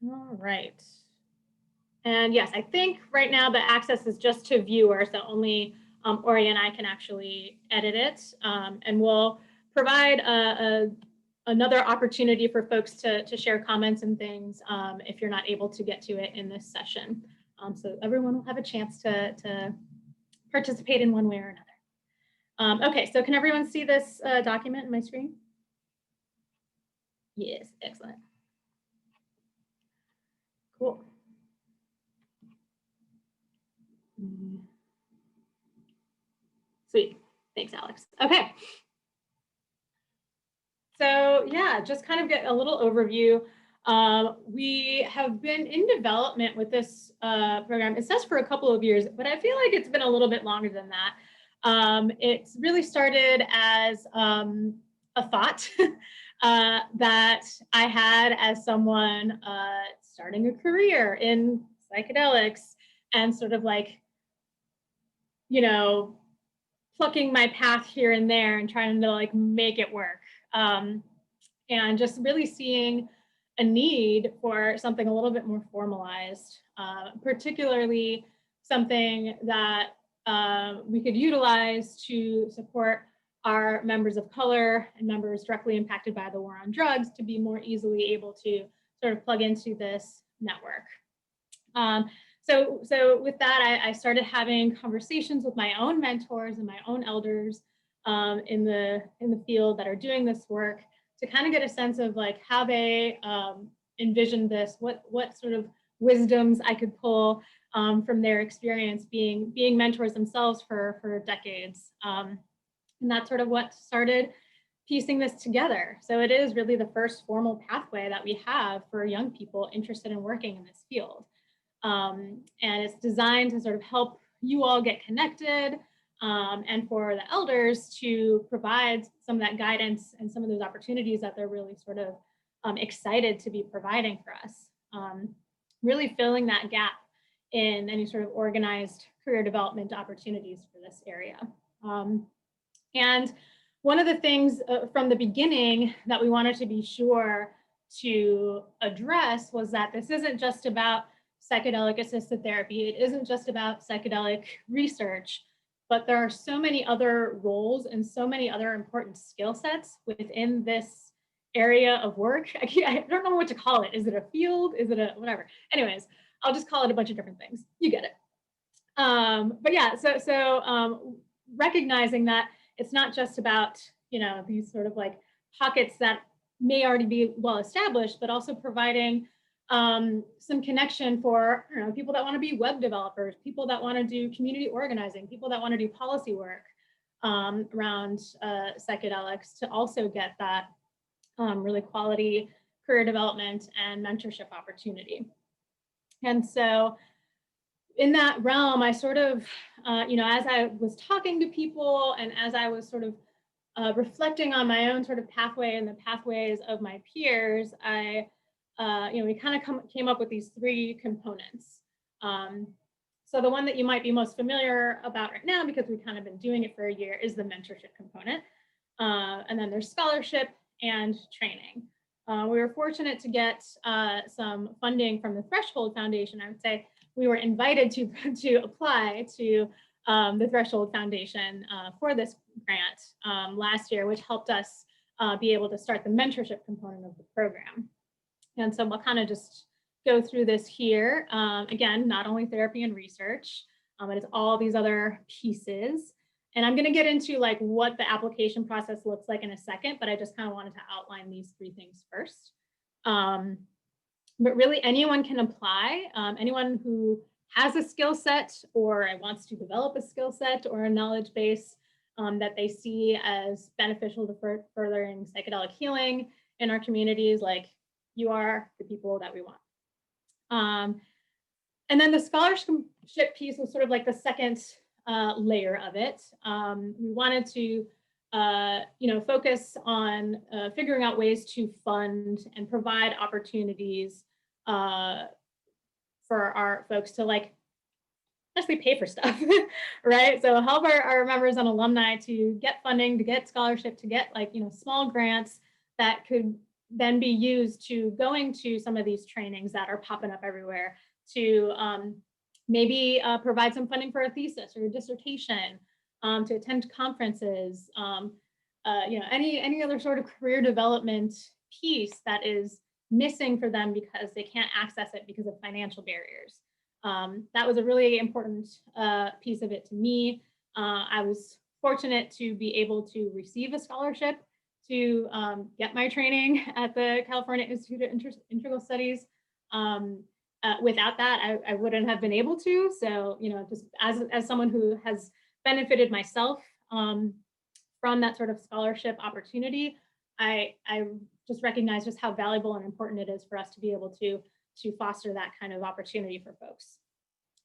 All right. And yes, I think right now the access is just to viewers, so only Ori and I can actually edit it. And we'll provide another opportunity for folks to share comments and things if you're not able to get to it in this session. So everyone will have a chance to participate in one way or another. Okay, so can everyone see this document in my screen? Yes, excellent. Cool. Sweet. Thanks, Alex. Okay. So yeah, just kind of get a little overview. We have been in development with this program. It says for a couple of years, but I feel like it's been a little bit longer than that. It's really started as a thought that I had as someone starting a career in psychedelics and sort of like, plucking my path here and there and trying to like make it work. And just really seeing a need for something a little bit more formalized, particularly something that we could utilize to support our members of color and members directly impacted by the war on drugs to be more easily able to sort of plug into this network. So with that, I started having conversations with my own mentors and my own elders in the field that are doing this work to kind of get a sense of like how they envisioned this, what sort of wisdoms I could pull from their experience being mentors themselves for decades. And that's sort of what started piecing this together. So it is really the first formal pathway that we have for young people interested in working in this field. And it's designed to sort of help you all get connected and for the elders to provide some of that guidance and some of those opportunities that they're really sort of excited to be providing for us. Really filling that gap in any sort of organized career development opportunities for this area. And one of the things from the beginning that we wanted to be sure to address was that this isn't just about psychedelic assisted therapy. It isn't just about psychedelic research, but there are so many other roles and so many other important skill sets within this area of work. I don't know what to call it. Is it a field? Is it a whatever? Anyways, I'll just call it a bunch of different things. You get it. But yeah, so recognizing that it's not just about, these sort of like pockets that may already be well established, but also providing some connection for people that want to be web developers, people that want to do community organizing, people that want to do policy work around psychedelics to also get that really quality career development and mentorship opportunity. And so in that realm, I sort of, as I was talking to people and as I was sort of reflecting on my own sort of pathway and the pathways of my peers, we kind of came up with these three components. So the one that you might be most familiar about right now, because we've kind of been doing it for a year, is the mentorship component. And then there's scholarship and training. We were fortunate to get some funding from the Threshold Foundation. I would say we were invited to apply to the Threshold Foundation for this grant last year, which helped us be able to start the mentorship component of the program. And so we'll kind of just go through this here. Again, not only therapy and research, but it's all these other pieces. And I'm going to get into like what the application process looks like in a second, but I just kind of wanted to outline these three things first. But really anyone can apply, anyone who has a skill set or wants to develop a skill set or a knowledge base that they see as beneficial to furthering psychedelic healing in our communities, like you are the people that we want. And then the scholarship piece was sort of like the second layer of it. We wanted to focus on figuring out ways to fund and provide opportunities for our folks to like honestly pay for stuff, right? So help our members and alumni to get funding, to get scholarship, to get like, small grants that could then be used to going to some of these trainings that are popping up everywhere, to maybe provide some funding for a thesis or a dissertation, to attend conferences, you know, any other sort of career development piece that is missing for them because they can't access it because of financial barriers. That was a really important piece of it to me. I was fortunate to be able to receive a scholarship to get my training at the California Institute of Integral Studies. Without that, I wouldn't have been able to. So, you know, just as someone who has benefited myself from that sort of scholarship opportunity, I just recognize just how valuable and important it is for us to be able to foster that kind of opportunity for folks.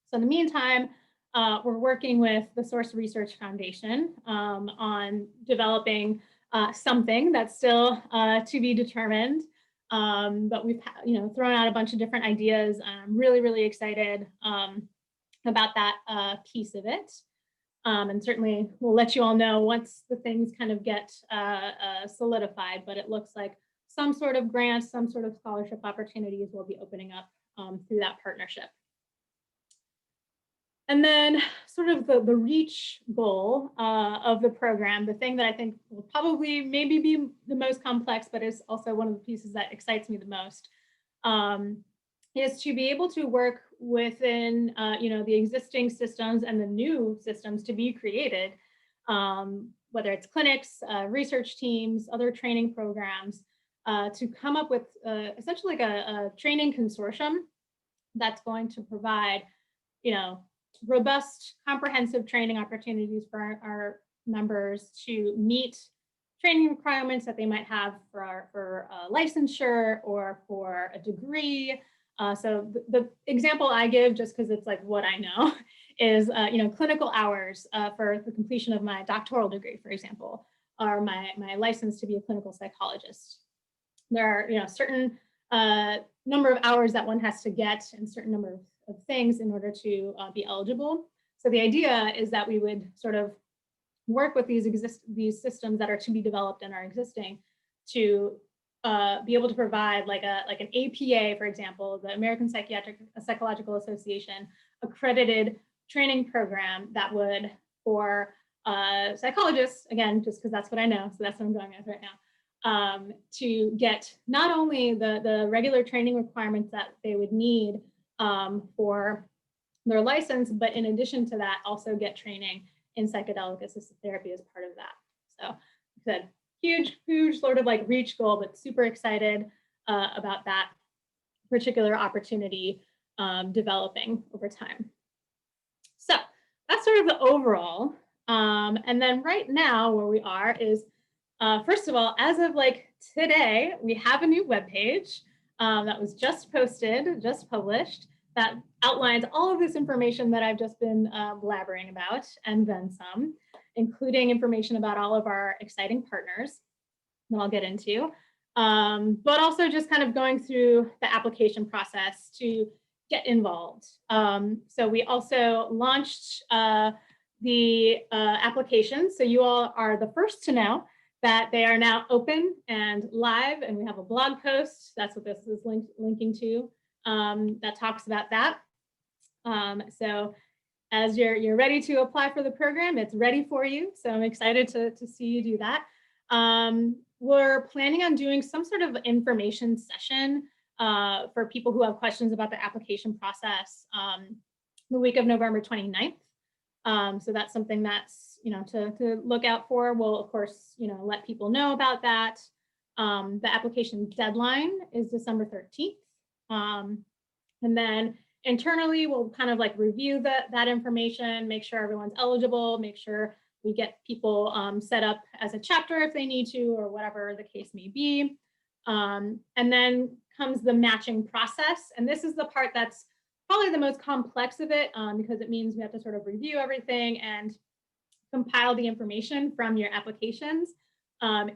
So in the meantime, we're working with the Source Research Foundation on developing something that's still to be determined. But we've, you know, thrown out a bunch of different ideas. I'm really, really excited about that piece of it. And certainly we'll let you all know once the things kind of get solidified, but it looks like some sort of grant, some sort of scholarship opportunities will be opening up through that partnership. And then sort of the reach goal of the program, the thing that I think will probably maybe be the most complex, but is also one of the pieces that excites me the most, is to be able to work within you know, the existing systems and the new systems to be created, whether it's clinics, research teams, other training programs, to come up with essentially like a training consortium that's going to provide, you know, robust, comprehensive training opportunities for our members to meet training requirements that they might have for licensure or for a degree. So the example I give, just because it's like what I know, is you know, clinical hours for the completion of my doctoral degree, for example, or my license to be a clinical psychologist. There are, you know, certain number of hours that one has to get and certain number of things in order to be eligible. So the idea is that we would sort of work with these systems that are to be developed and are existing to be able to provide like an APA, for example, the American Psychological Association accredited training program that would, for psychologists, again, just because that's what I know, so that's what I'm going with right now, to get not only the regular training requirements that they would need for their license, but in addition to that, also get training in psychedelic assisted therapy as part of that. So like I said, huge sort of like reach goal, but super excited about that particular opportunity developing over time. So that's sort of the overall. And then right now where we are is, first of all, as of like today, we have a new webpage that was just posted, just published, that outlines all of this information that I've just been blabbering about, and then some, including information about all of our exciting partners that I'll get into, but also just kind of going through the application process to get involved. So we also launched the application, so you all are the first to know that they are now open and live, and we have a blog post. That's what this is linking to, that talks about that. So as you're ready to apply for the program, it's ready for you. So I'm excited to see you do that. We're planning on doing some sort of information session for people who have questions about the application process the week of November 29th. So that's something that's, you know, to look out for. We'll, of course, you know, let people know about that. The application deadline is December 13th. And then internally, we'll kind of like review that information, make sure everyone's eligible, make sure we get people set up as a chapter if they need to, or whatever the case may be. And then comes the matching process. And this is the part that's probably the most complex of it, because it means we have to sort of review everything and compile the information from your applications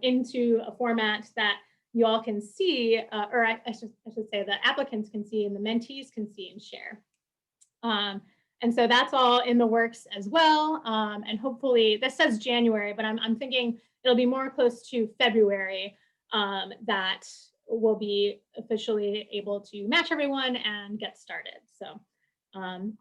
into a format that you all can see, or I should say the applicants can see and the mentees can see and share. And so that's all in the works as well. And hopefully, this says January, but I'm thinking it'll be more close to February that we'll be officially able to match everyone and get started. So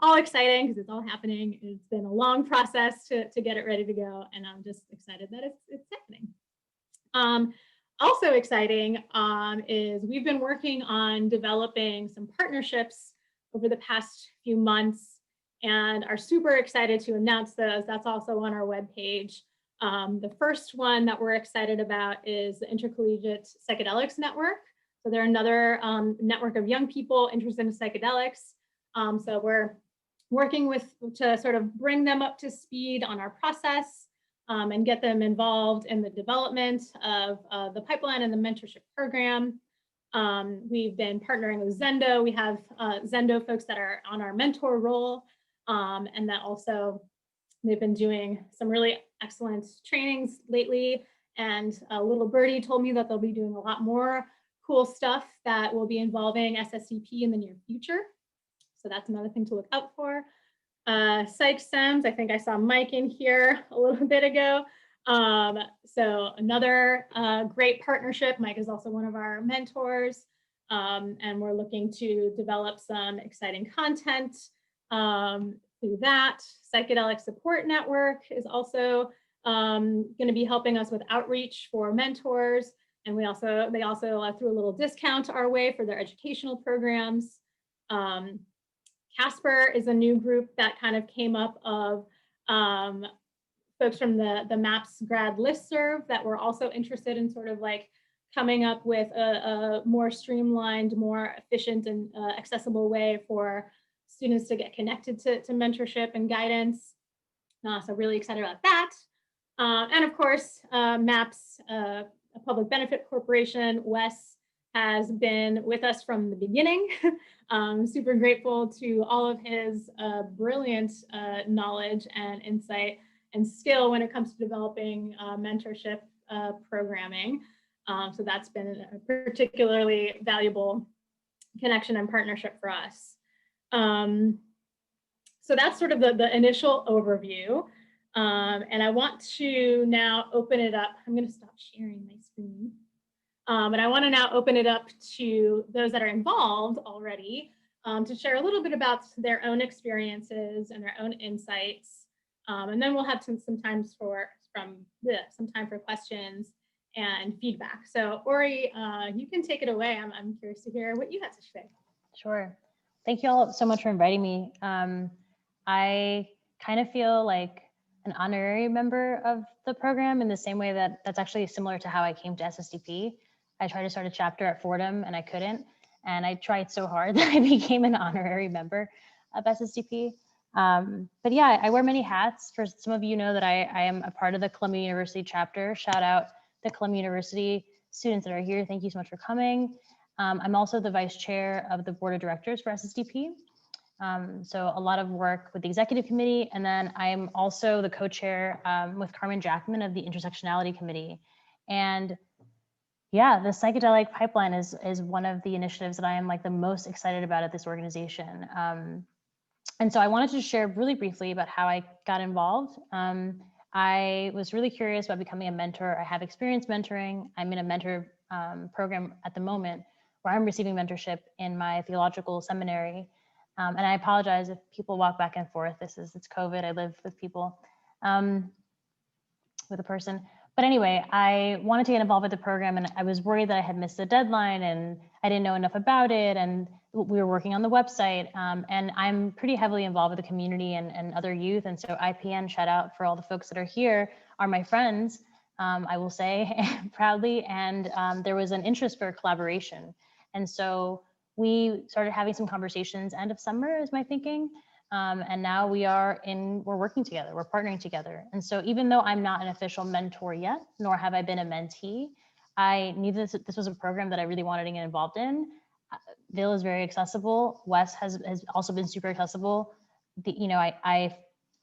all exciting because it's all happening. It's been a long process to get it ready to go, and I'm just excited that it's happening. Also exciting is we've been working on developing some partnerships over the past few months and are super excited to announce those. That's also on our webpage. The first one that we're excited about is the Intercollegiate Psychedelics Network. So they're another network of young people interested in psychedelics. So we're working to sort of bring them up to speed on our process and get them involved in the development of the pipeline and the mentorship program. We've been partnering with Zendo. We have Zendo folks that are on our mentor role, and that also they've been doing some really excellent trainings lately. And little birdie told me that they'll be doing a lot more cool stuff that will be involving SSDP in the near future. So that's another thing to look out for. PsychSems, I think I saw Mike in here a little bit ago. So another great partnership. Mike is also one of our mentors, and we're looking to develop some exciting content through that. Psychedelic Support Network is also going to be helping us with outreach for mentors, and they also threw a little discount our way for their educational programs. Casper is a new group that kind of came up of folks from the MAPS grad listserv that were also interested in sort of like coming up with a more streamlined, more efficient and accessible way for students to get connected to mentorship and guidance. So really excited about that. And of course, MAPS, a public benefit corporation. Wes has been with us from the beginning. Super grateful to all of his brilliant knowledge and insight and skill when it comes to developing mentorship programming. So that's been a particularly valuable connection and partnership for us. So that's sort of the initial overview. And I want to now open it up. I'm going to stop sharing my screen. And I want to now open it up to those that are involved already to share a little bit about their own experiences and their own insights. And then we'll have some time for questions and feedback. So Ori, you can take it away. I'm curious to hear what you had to say. Sure. Thank you all so much for inviting me. I kind of feel like an honorary member of the program in the same way that's actually similar to how I came to SSDP. I tried to start a chapter at Fordham and I couldn't. And I tried so hard that I became an honorary member of SSDP. But yeah, I wear many hats. For some of you know that I am a part of the Columbia University chapter. Shout out the Columbia University students that are here. Thank you so much for coming. I'm also the vice chair of the board of directors for SSDP. So a lot of work with the executive committee. And then I'm also the co-chair with Carmen Jackman of the intersectionality committee. And yeah, the psychedelic pipeline is one of the initiatives that I am like the most excited about at this organization. And so I wanted to share really briefly about how I got involved. I was really curious about becoming a mentor. I have experience mentoring. I'm in a mentor program at the moment where I'm receiving mentorship in my theological seminary. And I apologize if people walk back and forth. It's COVID. I live with people, with a person. But anyway, I wanted to get involved with the program and I was worried that I had missed the deadline and I didn't know enough about it. And we were working on the website and I'm pretty heavily involved with the community and other youth. And so IPN, shout out for all the folks that are here, are my friends, I will say proudly. And there was an interest for collaboration. And so we started having some conversations end of summer is my thinking. And now we're working together, we're partnering together. And so even though I'm not an official mentor yet, nor have I been a mentee, I knew this was a program that I really wanted to get involved in. Vil is very accessible. Wes has also been super accessible. I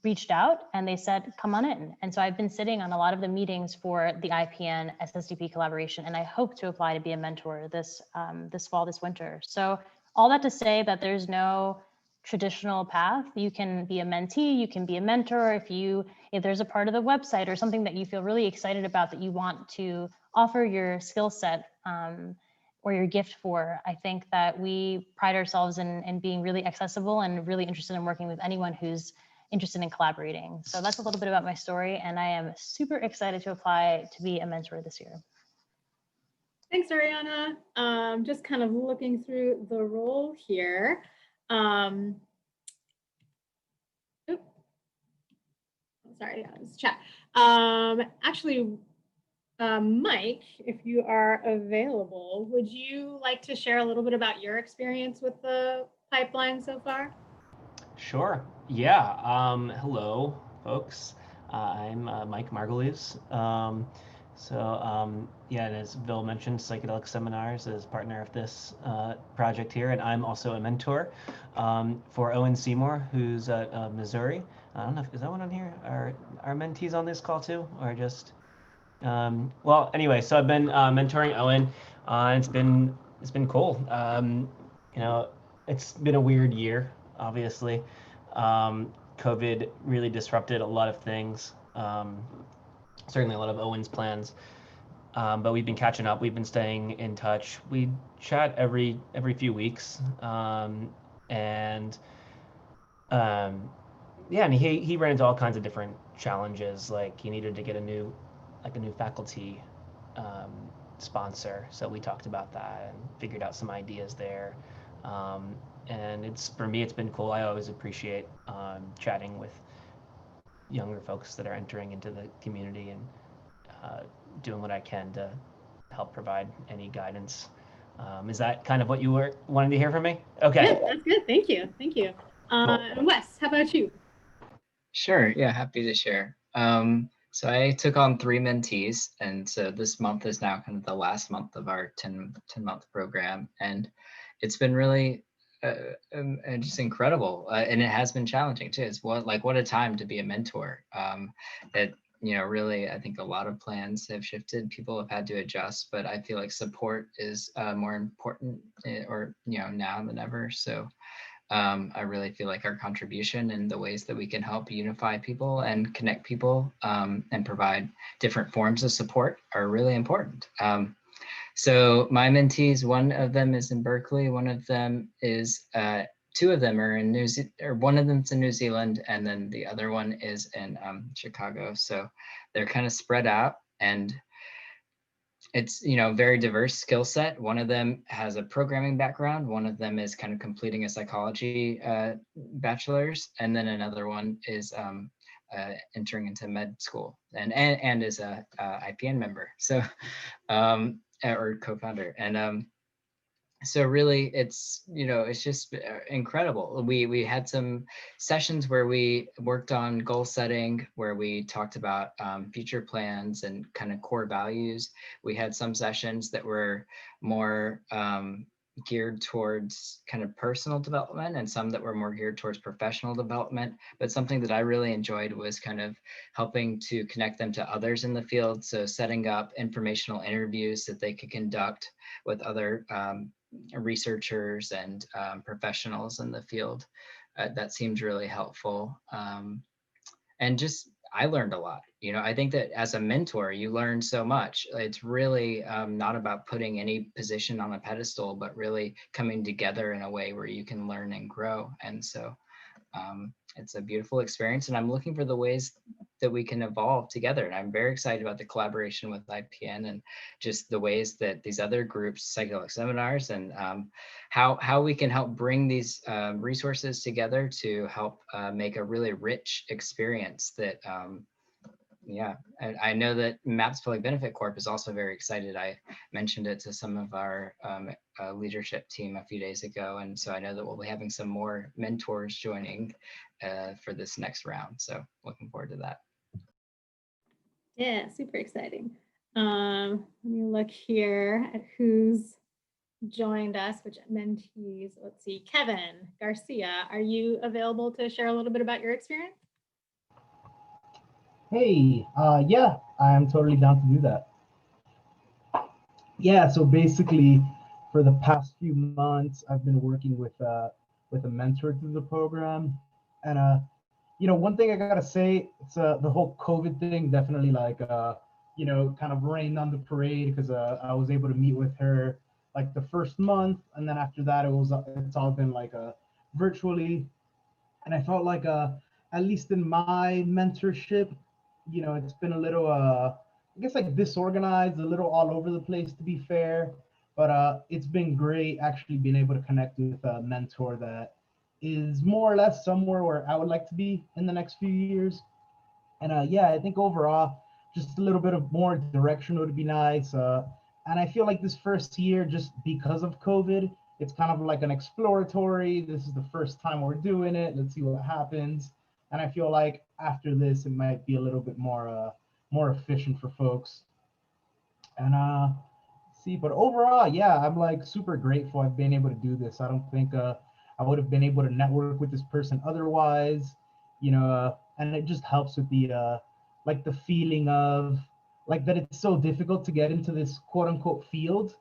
reached out and they said, come on in. And so I've been sitting on a lot of the meetings for the IPN SSDP collaboration, and I hope to apply to be a mentor this fall, this winter. So all that to say that there's no traditional path. You can be a mentee, you can be a mentor. If there's a part of the website or something that you feel really excited about that you want to offer your skill set your gift for. I think that we pride ourselves in being really accessible and really interested in working with anyone who's interested in collaborating. So that's a little bit about my story, and I am super excited to apply to be a mentor this year. Thanks, Oriana. Just kind of looking through the role here. Sorry, that was chat. Actually, Mike, if you are available, would you like to share a little bit about your experience with the pipeline so far? Sure. Yeah. Hello, folks. I'm Mike Margulies. Yeah, and as Vil mentioned, Psychedelic Seminars is partner of this project here, and I'm also a mentor for Owen Seymour, who's at Missouri. I don't know if is that one on here. Are mentees on this call too, or just? Well, anyway, so I've been mentoring Owen. It's been cool. You know, it's been a weird year, obviously. COVID really disrupted a lot of things. Certainly a lot of Owen's plans. But we've been catching up. We've been staying in touch. We chat every few weeks. Yeah, and he ran into all kinds of different challenges. Like he needed to get a new faculty sponsor. So we talked about that and figured out some ideas there. And for me, it's been cool. I always appreciate chatting with younger folks that are entering into the community and doing what I can to help provide any guidance. Is that kind of what you were wanting to hear from me? Okay. Yeah, that's good. Thank you. Thank you. Cool. Wes, how about you? Sure. Yeah, happy to share. So I took on 3 mentees, and so this month is now kind of the last month of our 10-month program, and it's been really just incredible, and it has been challenging too. It's what a time to be a mentor. Really, I think a lot of plans have shifted. People have had to adjust, but I feel like support is more important, now than ever. So I really feel like our contribution and the ways that we can help unify people and connect people and provide different forms of support are really important. So my mentees, one of them is in Berkeley, one of them is, 2 of them are in one of them's in New Zealand, and then the other one is in Chicago. So they're kind of spread out, and it's very diverse skill set. One of them has a programming background, one of them is kind of completing a psychology bachelor's, and then another one is entering into med school and is a IPN member, so or co-founder. And so really it's just incredible. We had some sessions where we worked on goal setting, where we talked about future plans and kind of core values. We had some sessions that were more geared towards kind of personal development, and some that were more geared towards professional development. But something that I really enjoyed was kind of helping to connect them to others in the field. So setting up informational interviews that they could conduct with other researchers and professionals in the field. That seems really helpful. And just, I learned a lot. I think that as a mentor, you learn so much. It's really not about putting any position on a pedestal, but really coming together in a way where you can learn and grow. And so it's a beautiful experience, and I'm looking for the ways that we can evolve together. And I'm very excited about the collaboration with IPN and just the ways that these other groups, Psychedelic Seminars, and how we can help bring these resources together to help make a really rich experience that, I know that MAPS Public Benefit Corp is also very excited. I mentioned it to some of our leadership team a few days ago. And so I know that we'll be having some more mentors joining for this next round. So looking forward to that. Yeah, super exciting. Let me look here at who's joined us, which mentees. Let's see, Kevin Garcia, are you available to share a little bit about your experience? Hey, yeah, I'm totally down to do that. Yeah, so basically, for the past few months, I've been working with a mentor through the program, and one thing I gotta say, it's the whole COVID thing definitely kind of rained on the parade, because I was able to meet with her like the first month, and then after that it's all been like virtually. And I felt like at least in my mentorship, it's been a little I guess like disorganized, a little all over the place, to be fair. But it's been great actually being able to connect with a mentor that is more or less somewhere where I would like to be in the next few years. And yeah, I think overall, just a little bit of more direction would be nice. And I feel like this first year, just because of COVID, it's kind of like an exploratory. This is the first time we're doing it. Let's see what happens. And I feel like after this, it might be a little bit more efficient for folks. And see, but overall, yeah, I'm like super grateful I've been able to do this. I don't think I would have been able to network with this person otherwise, and it just helps with the like the feeling of like that it's so difficult to get into this quote unquote field,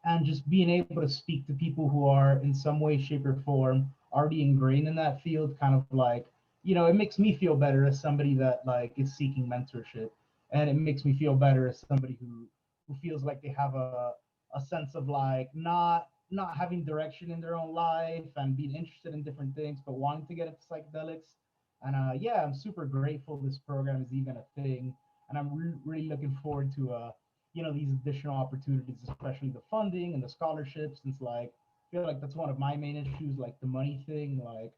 and just being able to speak to people who are in some way, shape, or form already ingrained in that field, kind of like, it makes me feel better as somebody that like is seeking mentorship, and it makes me feel better as somebody who feels like they have a sense of like not having direction in their own life and being interested in different things, but wanting to get into psychedelics. And yeah, I'm super grateful this program is even a thing, and I'm really looking forward to these additional opportunities, especially the funding and the scholarships. Since like I feel like that's one of my main issues, like the money thing. Like,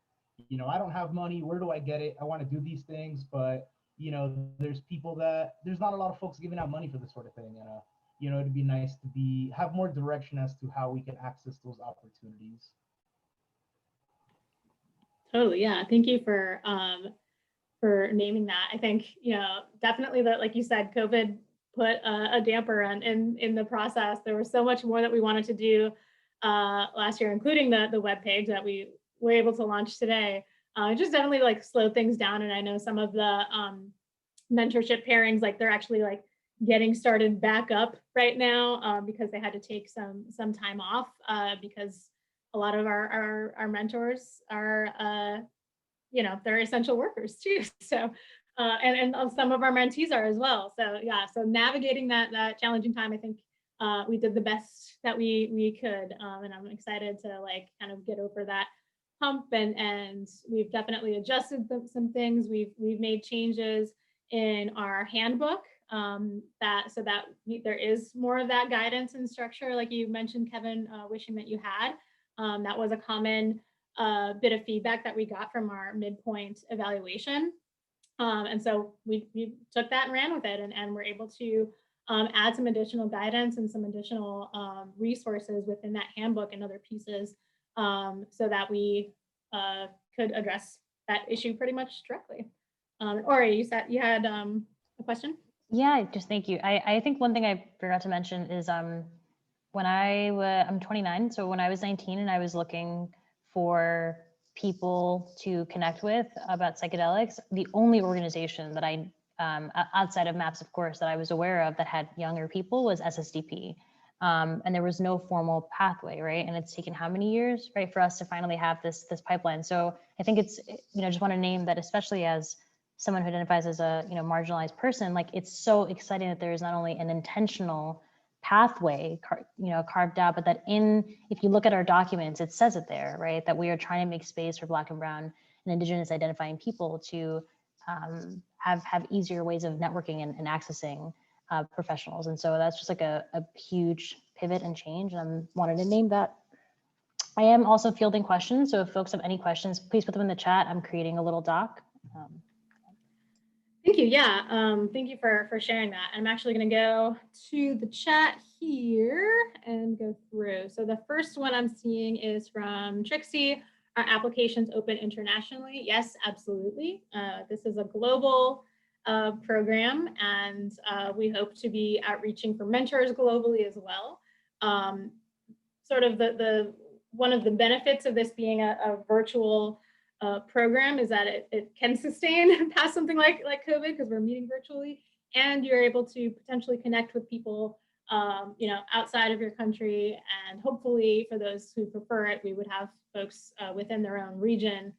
I don't have money. Where do I get it? I want to do these things, but there's people that there's not a lot of folks giving out money for this sort of thing, and it'd be nice to have more direction as to how we can access those opportunities. Totally, yeah. Thank you for naming that. I think, definitely that, like you said, COVID put a damper on in the process. There was so much more that we wanted to do last year, including the webpage that we were able to launch today. It just definitely like slowed things down. And I know some of the mentorship pairings, like they're actually like getting started back up right now because they had to take some time off because a lot of our mentors are they're essential workers too. So and some of our mentees are as well. So yeah, so navigating that challenging time, I think we did the best that we could, and I'm excited to like kind of get over that hump. And we've definitely adjusted some things. We've made changes in our handbook that there is more of that guidance and structure, like you mentioned, Kevin, wishing that you had. That was a common bit of feedback that we got from our midpoint evaluation. And so we took that and ran with it, and we're able to add some additional guidance and some additional resources within that handbook and other pieces so that we could address that issue pretty much directly. Ori, you said you had a question? Yeah, just thank you. I think one thing I forgot to mention is when I'm 29, so when I was 19 and I was looking for people to connect with about psychedelics, the only organization that I, outside of MAPS, of course, that I was aware of that had younger people was SSDP. And there was no formal pathway, right? And it's taken how many years, right, for us to finally have this pipeline. So I think it's, just want to name that, especially as someone who identifies as a, marginalized person, like it's so exciting that there is not only an intentional pathway, carved out, but that if you look at our documents, it says it there, right? That we are trying to make space for Black and Brown and Indigenous identifying people to have easier ways of networking and accessing professionals. And so that's just like a huge pivot and change. And I wanted to name that. I am also fielding questions. So if folks have any questions, please put them in the chat. I'm creating a little doc. Thank you. Yeah, thank you for sharing that. I'm actually going to go to the chat here and go through. So the first one I'm seeing is from Trixie. Are applications open internationally? Yes, absolutely. This is a global program, and we hope to be outreaching for mentors globally as well. Sort of one of the benefits of this being a virtual program is that it can sustain past something like COVID, because we're meeting virtually, and you're able to potentially connect with people outside of your country, and hopefully for those who prefer it, we would have folks within their own region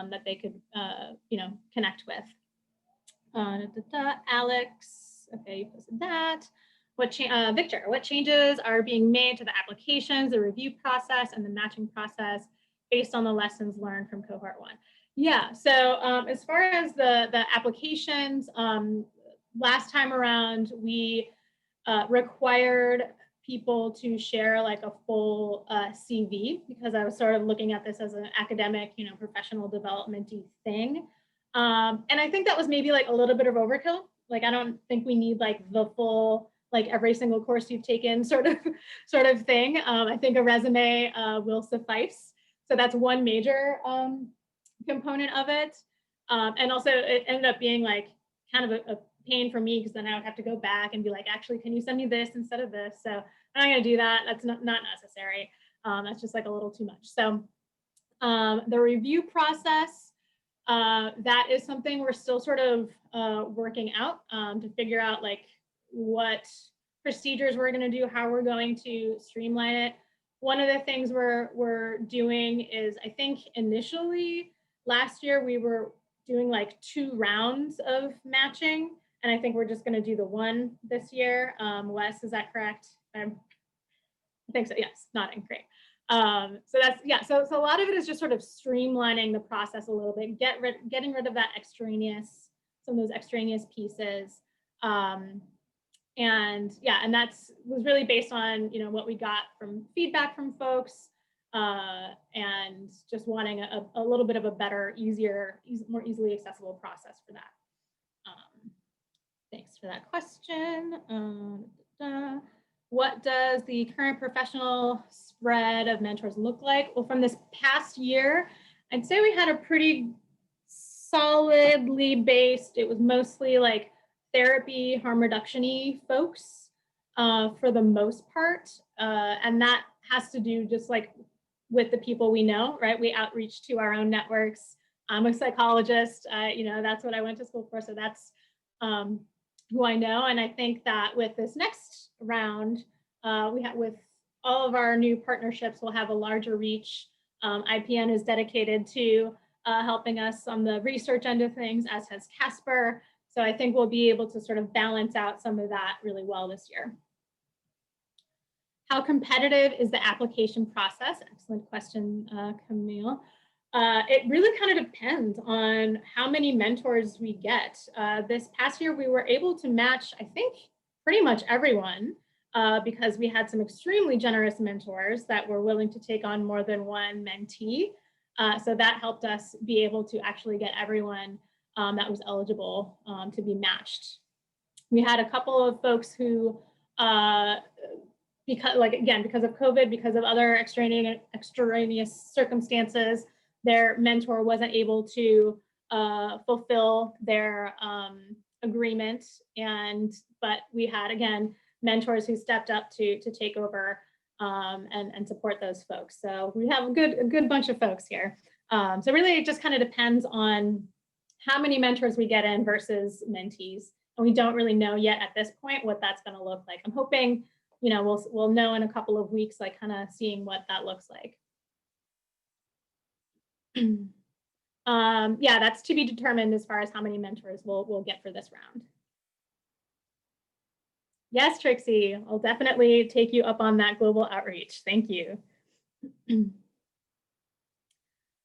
that they could connect with. Alex, okay, you posted that. Victor, what changes are being made to the applications, the review process, and the matching process based on the lessons learned from cohort 1? Yeah, so as far as the applications, last time around, we required people to share like a full CV, because I was sort of looking at this as an academic, professional development-y thing. And I think that was maybe like a little bit of overkill. Like, I don't think we need like the full, like every single course you've taken sort of thing. I think a resume will suffice. So that's one major component of it. And also it ended up being like kind of a pain for me, because then I would have to go back and be like, actually, can you send me this instead of this? So I'm not going to do that. That's not necessary. That's just like a little too much. So the review process, that is something we're still sort of working out to figure out like what procedures we're going to do, how we're going to streamline it. One of the things we're doing is, I think initially last year we were doing like 2 rounds of matching, and I think we're just going to do the one this year. Wes, is that correct? I think so. Yes, nodding. Great. So that's, yeah. So a lot of it is just sort of streamlining the process a little bit, getting rid of that some of those extraneous pieces. And yeah, and was really based on, what we got from feedback from folks, and just wanting a little bit of a better, more easily accessible process for that. Thanks for that question. What does the current professional spread of mentors look like? Well, from this past year, I'd say we had a pretty solidly based, it was mostly like therapy, harm reduction-y folks for the most part. And that has to do just like with the people we know, right? We outreach to our own networks. I'm a psychologist, that's what I went to school for. So that's who I know. And I think that with this next round, with all of our new partnerships, we'll have a larger reach. IPN is dedicated to helping us on the research end of things, as has Casper. So I think we'll be able to sort of balance out some of that really well this year. How competitive is the application process? Excellent question, Camille. It really kind of depends on how many mentors we get. This past year, we were able to match, I think, pretty much everyone, because we had some extremely generous mentors that were willing to take on more than one mentee. So that helped us be able to actually get everyone that was eligible to be matched. We had a couple of folks who, because of COVID, because of other extraneous circumstances, their mentor wasn't able to fulfill their agreement. But we had, again, mentors who stepped up to take over and support those folks. So we have a good bunch of folks here. So really, it just kind of depends on how many mentors we get in versus mentees. And we don't really know yet at this point what that's going to look like. I'm hoping, we'll know in a couple of weeks, like kind of seeing what that looks like. Yeah, that's to be determined as far as how many mentors we'll get for this round. Yes, Trixie, I'll definitely take you up on that global outreach. Thank you.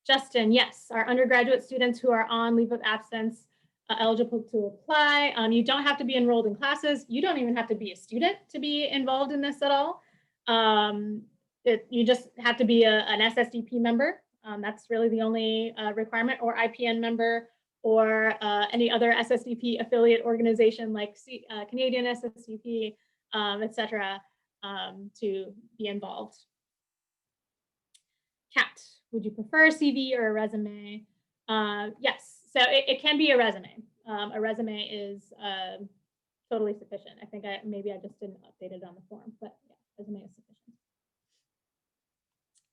Justin, yes, our undergraduate students who are on leave of absence eligible to apply. You don't have to be enrolled in classes. You don't even have to be a student to be involved in this at all. You just have to be an SSDP member. That's really the only requirement, or IPN member, or any other SSDP affiliate organization like Canadian SSDP, et cetera, to be involved. Kat, would you prefer a CV or a resume? Yes, so it can be a resume. A resume is totally sufficient. I think maybe I just didn't update it on the form, but yeah, resume is sufficient.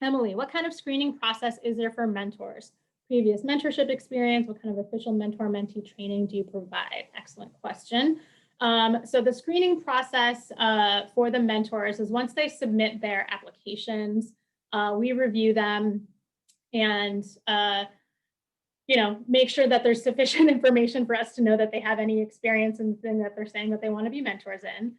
Emily, what kind of screening process is there for mentors? Previous mentorship experience, what kind of official mentor-mentee training do you provide? Excellent question. So the screening process for the mentors is once they submit their applications, we review them and make sure that there's sufficient information for us to know that they have any experience in the thing that they're saying that they want to be mentors in.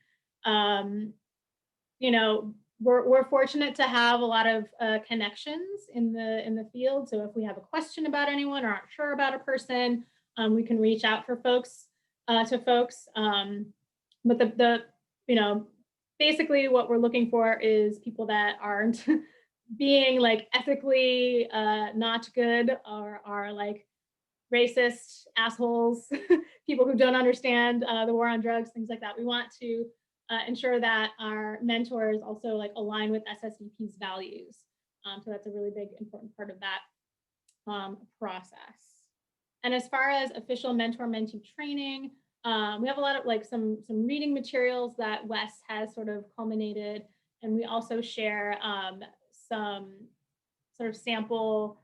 You know, we're fortunate to have a lot of connections in the field. So if we have a question about anyone or aren't sure about a person, we can reach out for folks to folks. But the you know, basically what we're looking for is people that aren't being like ethically not good, or are like racist assholes, people who don't understand the war on drugs, things like that. We want to ensure that our mentors also like align with SSDP's values. So that's a really big important part of that process. And as far as official mentor-mentee training, we have a lot of like some reading materials that Wes has sort of culminated, and we also share some sort of sample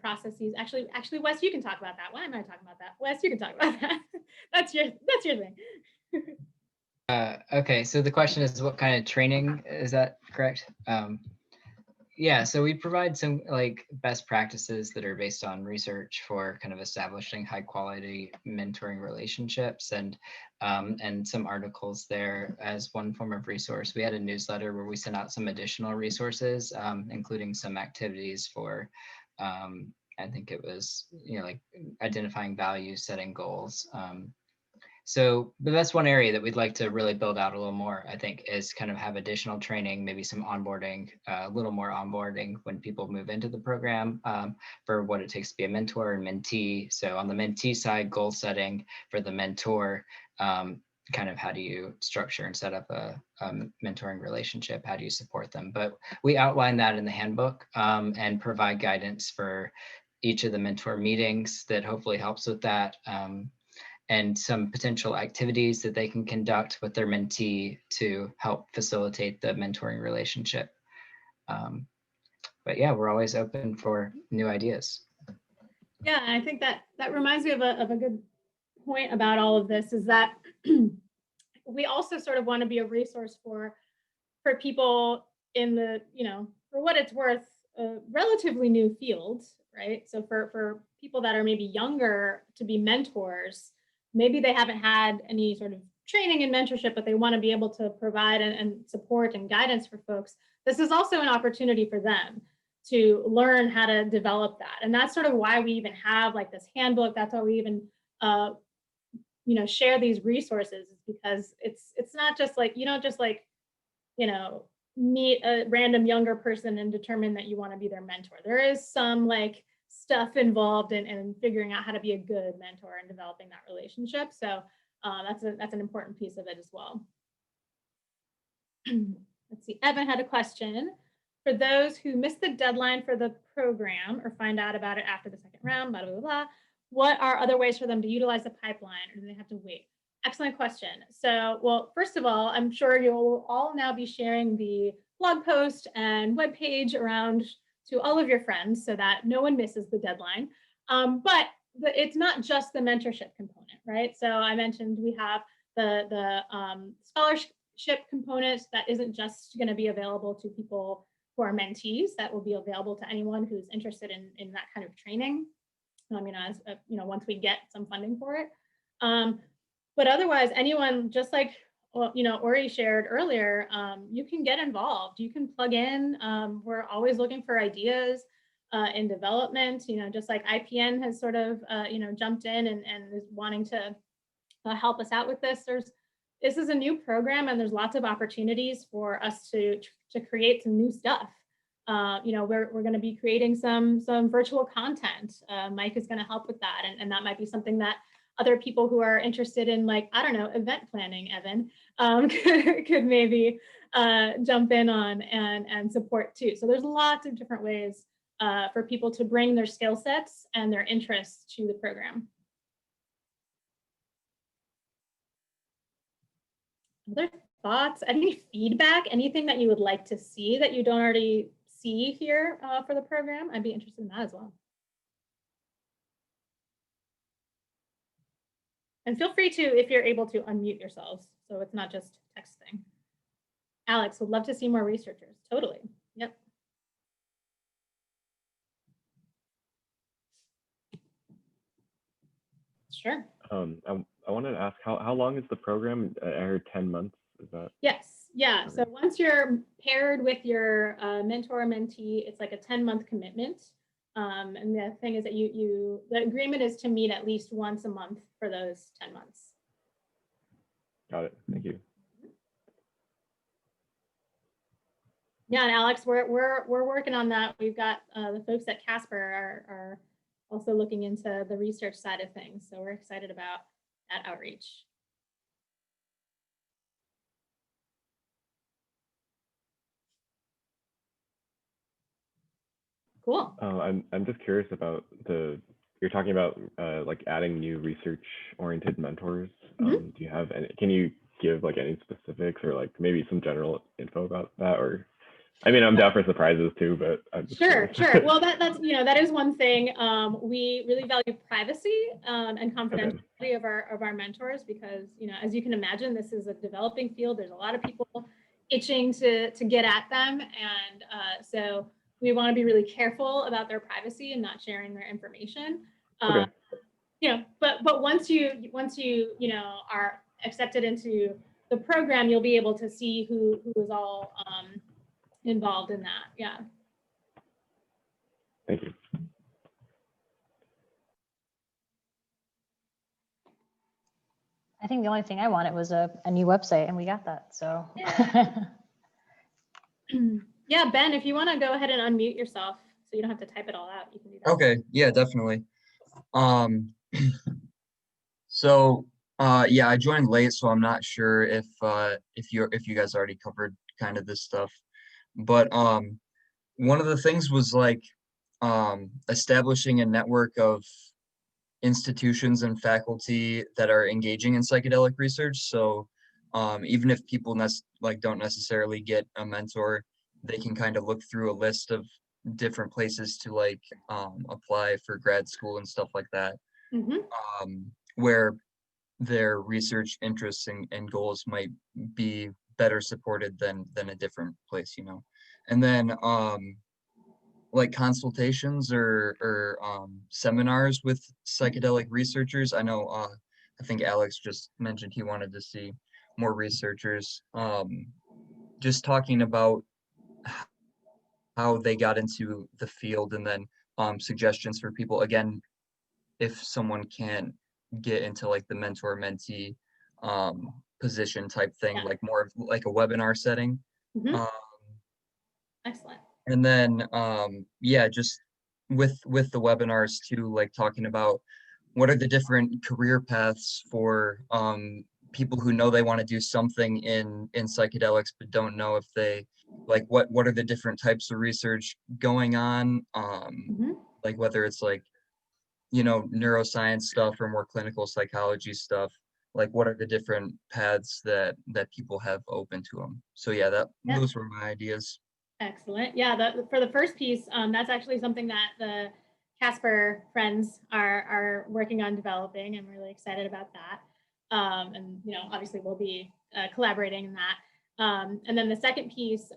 processes. Actually, Wes, you can talk about that. Why am I talking about that? Wes, you can talk about that. That's your thing. Okay, so the question is, what kind of training, is that correct? Yeah, so we provide some like best practices that are based on research for kind of establishing high quality mentoring relationships, and some articles there as one form of resource. We had a newsletter where we sent out some additional resources, including some activities for, I think it was, you know, like identifying values, setting goals. But that's one area that we'd like to really build out a little more, I think, is kind of have additional training, maybe some onboarding, a little more onboarding when people move into the program, for what it takes to be a mentor and mentee. So on the mentee side, goal setting; for the mentor, kind of how do you structure and set up a mentoring relationship? How do you support them? But we outline that in the handbook, and provide guidance for each of the mentor meetings that hopefully helps with that. And some potential activities that they can conduct with their mentee to help facilitate the mentoring relationship. But yeah, we're always open for new ideas. Yeah, I think that reminds me of a good point about all of this, is that we also sort of want to be a resource for people in the, you know, for what it's worth, a relatively new field, right? So for people that are maybe younger to be mentors, maybe they haven't had any sort of training in mentorship, but they want to be able to provide and support and guidance for folks. This is also an opportunity for them to learn how to develop that. And that's sort of why we even have like this handbook. That's why we even, you know, share these resources, is because it's not just like, you don't just like, you know, meet a random younger person and determine that you want to be their mentor. There is some like stuff involved in figuring out how to be a good mentor and developing that relationship. So that's an important piece of it as well. Let's see, Evan had a question. For those who missed the deadline for the program or find out about it after the second round, blah, blah, blah, what are other ways for them to utilize the pipeline, or do they have to wait? Excellent question. So, well, first of all, I'm sure you'll all now be sharing the blog post and webpage around to all of your friends so that no one misses the deadline. But it's not just the mentorship component, right? So I mentioned we have the scholarship component that isn't just going to be available to people who are mentees. That will be available to anyone who's interested in that kind of training. You know, as you know, once we get some funding for it. But otherwise, anyone, just like, you know, Ori shared earlier, you can get involved. You can plug in. We're always looking for ideas in development. You know, just like IPN has sort of, you know, jumped in and is wanting to help us out with this. This is a new program, and there's lots of opportunities for us to create some new stuff. You know, we're going to be creating some virtual content. Mike is going to help with that, and that might be something that other people who are interested in, like, I don't know, event planning, Evan, could maybe jump in on and support too. So there's lots of different ways for people to bring their skill sets and their interests to the program. Other thoughts, any feedback, anything that you would like to see that you don't already see here for the program? I'd be interested in that as well. And feel free to, if you're able to, unmute yourselves, so it's not just texting. Alex, would love to see more researchers. Totally. Yep. Sure. I wanted to ask how long is the program? I heard 10 months. Is that? Yes. Yeah. So once you're paired with your mentor or mentee, it's like a 10-month commitment. And the thing is that the agreement is to meet at least once a month for those 10 months. Got it. Thank you. Yeah, and Alex, we're working on that. We've got the folks at Casper are also looking into the research side of things. So we're excited about that outreach. Cool. I'm just curious about you're talking about like adding new research-oriented mentors. Do you have any? Can you give like any specifics or like maybe some general info about that? Or, I mean, I'm down for surprises too, but I'm just Sure. Well, that's that is one thing. We really value privacy and confidentiality of our mentors because as you can imagine, this is a developing field. There's a lot of people itching to get at them, and so we want to be really careful about their privacy and not sharing their information. But once you are accepted into the program, you'll be able to see who is all involved in that. Yeah. Thank you. I think the only thing I wanted was a new website, and we got that. So. Yeah, Ben, if you want to go ahead and unmute yourself so you don't have to type it all out, you can do that. Okay, yeah, definitely. So yeah, I joined late, so I'm not sure if you guys already covered kind of this stuff. But one of the things was like establishing a network of institutions and faculty that are engaging in psychedelic research. So even if people don't necessarily get a mentor, they can kind of look through a list of different places to like apply for grad school and stuff like that, where their research interests and goals might be better supported than a different place, And then like consultations or seminars with psychedelic researchers. I know I think Alex just mentioned he wanted to see more researchers. Just talking about how they got into the field, and then suggestions for people, again, if someone can't get into like the mentor mentee position type thing, like more of like a webinar setting. Excellent. And then yeah, just with the webinars too, like talking about what are the different career paths for people who know they want to do something in psychedelics but don't know if they like what are the different types of research going on, like whether it's like neuroscience stuff or more clinical psychology stuff, like what are the different paths that people have open to them. So yeah, those were my ideas. Excellent. Yeah, for the first piece, that's actually something that the Casper friends are working on developing. I'm really excited about that. And obviously we'll be collaborating in that. And then the second piece,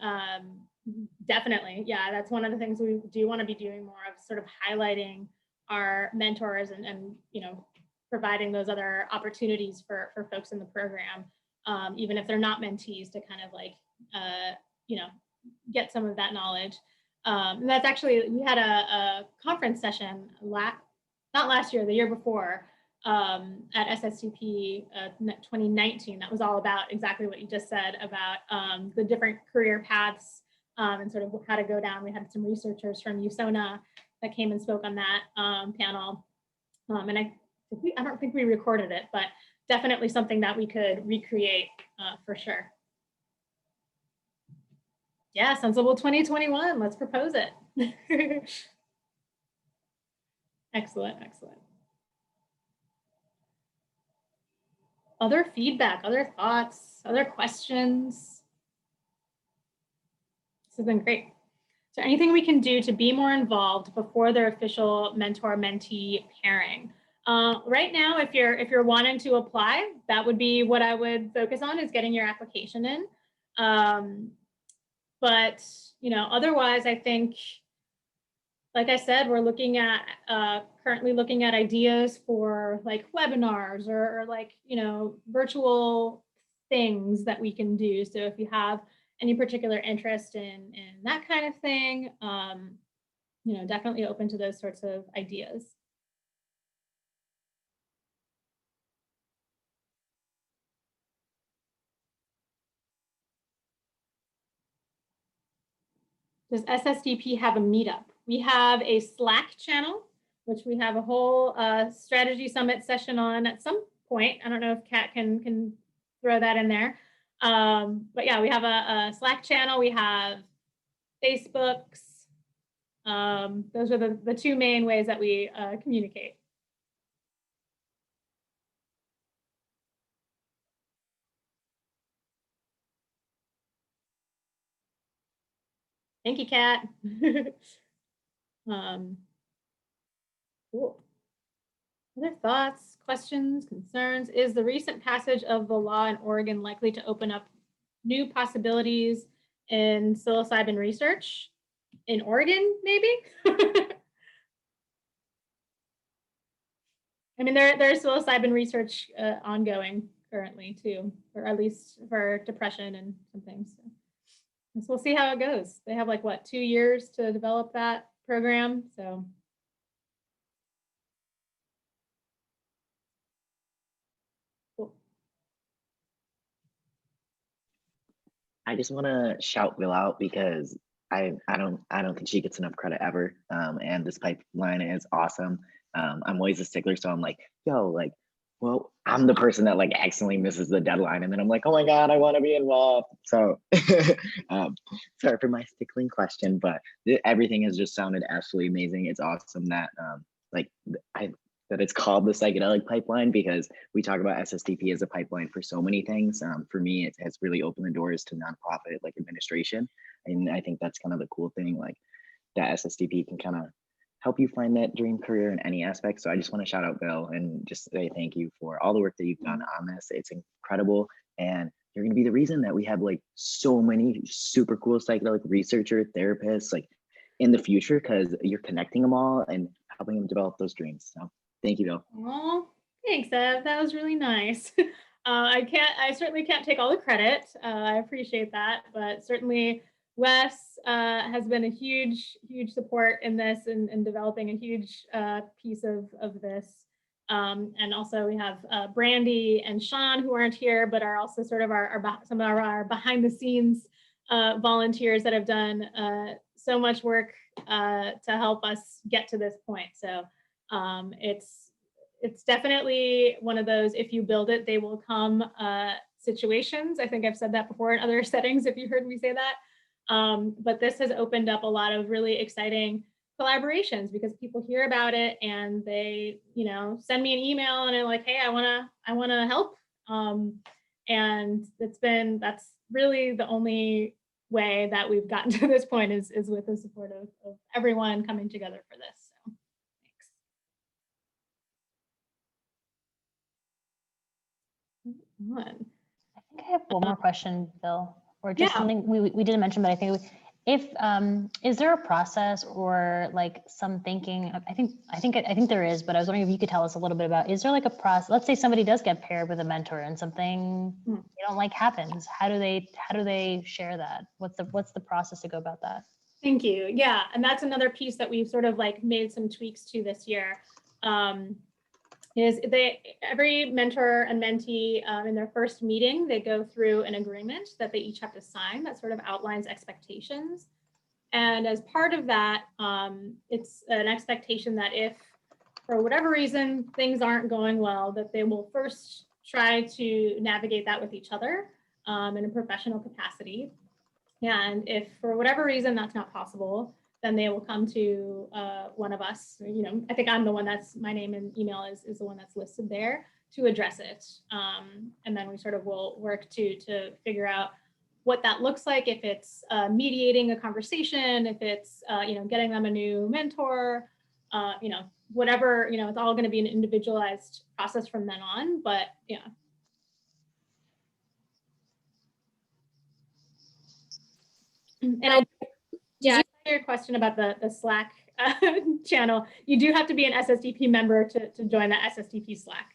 definitely, yeah, that's one of the things we do want to be doing more of, sort of highlighting our mentors and providing those other opportunities for folks in the program, even if they're not mentees, to kind of like get some of that knowledge. And that's actually, we had a conference session not last year, the year before, at SSDP 2019. That was all about exactly what you just said about the different career paths and sort of how to go down. We had some researchers from USONA that came and spoke on that panel. And I don't think we recorded it, but definitely something that we could recreate for sure. Yeah, Sensible 2021, let's propose it. Excellent, excellent. Other feedback, other thoughts, other questions? This has been great. Is there anything we can do to be more involved before their official mentor-mentee pairing? Right now, if you're wanting to apply, that would be what I would focus on, is getting your application in. But otherwise, I think like I said, we're looking at currently looking at ideas for like webinars or like, you know, virtual things that we can do. So if you have any particular interest in that kind of thing, you know, definitely open to those sorts of ideas. Does SSDP have a meetup? We have a Slack channel, which we have a whole strategy summit session on at some point. I don't know if Kat can throw that in there. But yeah, we have a Slack channel. We have Facebooks. Those are the two main ways that we communicate. Thank you, Kat. Cool. Other thoughts, questions, concerns? Is the recent passage of the law in Oregon likely to open up new possibilities in psilocybin research in Oregon, maybe? I mean, there's psilocybin research ongoing currently too, or at least for depression and some things. So we'll see how it goes. They have like what, 2 years to develop that program. So. Cool. I just want to shout Will out because I don't think she gets enough credit ever. And this pipeline is awesome. I'm always a stickler, so I'm like, yo, like, well, I'm the person that like accidentally misses the deadline, and then I'm like, oh my god, I want to be involved. So, sorry for my stickling question, but everything has just sounded absolutely amazing. It's awesome that that it's called the psychedelic pipeline, because we talk about SSDP as a pipeline for so many things. For me, it has really opened the doors to nonprofit like administration. And I think that's kind of the cool thing, like that SSDP can kind of help you find that dream career in any aspect. So I just want to shout out Bill and just say thank you for all the work that you've done on this. It's incredible. And you're going to be the reason that we have like so many super cool psychedelic researcher therapists like in the future, because you're connecting them all and helping them develop those dreams. So thank you, Bill. Oh, thanks, Ev. That was really nice. I certainly can't take all the credit. I appreciate that, but certainly Wes has been a huge support in this and developing a huge piece of this. And also we have Brandy and Sean, who aren't here, but are also sort of some of our behind the scenes volunteers that have done so much work to help us get to this point. So it's definitely one of those, if you build it, they will come situations. I think I've said that before in other settings, if you heard me say that. But this has opened up a lot of really exciting collaborations because people hear about it and they, you know, send me an email and they're like, hey, I wanna help. And that's really the only way that we've gotten to this point is with the support of everyone coming together for this. So thanks. I think I have one more question, Bill, or just something we didn't mention, but I think if is there a process or like some thinking? I think there is, but I was wondering if you could tell us a little bit about. Is there like a process? Let's say somebody does get paired with a mentor and something you don't like happens. How do they share that? What's the process to go about that? Thank you. Yeah, and that's another piece that we've sort of like made some tweaks to this year. Is every mentor and mentee in their first meeting, they go through an agreement that they each have to sign that sort of outlines expectations. And as part of that, it's an expectation that if for whatever reason things aren't going well, that they will first try to navigate that with each other in a professional capacity. And if for whatever reason that's not possible, then they will come to one of us. You know, I think I'm the one my name and email is the one that's listed there to address it. And then we sort of will work to figure out what that looks like, if it's mediating a conversation, if it's, you know, getting them a new mentor, you know, whatever, you know, it's all going to be an individualized process from then on, but yeah. And your question about the Slack channel. You do have to be an SSDP member to join the SSDP Slack.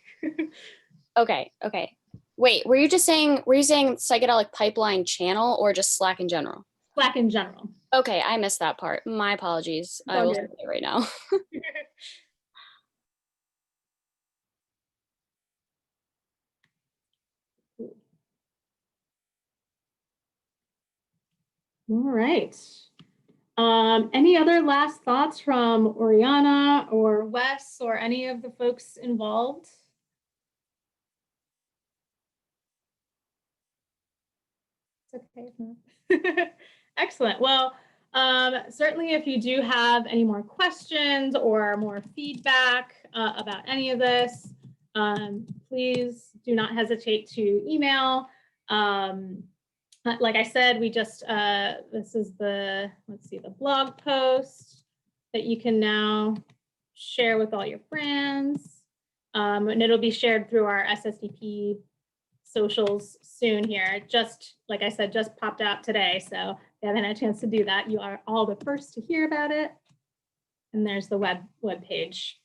Okay. Okay. Wait, were you saying Psychedelic Pipeline channel or just Slack in general? Slack in general. Okay, I missed that part. My apologies. I will say it right now. All right. Any other last thoughts from Oriana or Wes or any of the folks involved? It's okay. Excellent. Well, certainly if you do have any more questions or more feedback about any of this, please do not hesitate to email. Like I said, we just, this is the, let's see, the blog post that you can now share with all your friends. And it'll be shared through our SSDP socials soon here. Just, like I said, just popped out today. So if you haven't had a chance to do that, you are all the first to hear about it. And there's the web page.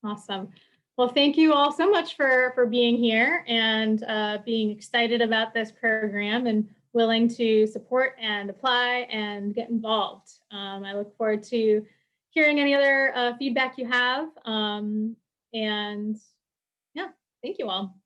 Awesome. Well, thank you all so much for being here and being excited about this program and willing to support and apply and get involved. I look forward to hearing any other feedback you have. And yeah, thank you all.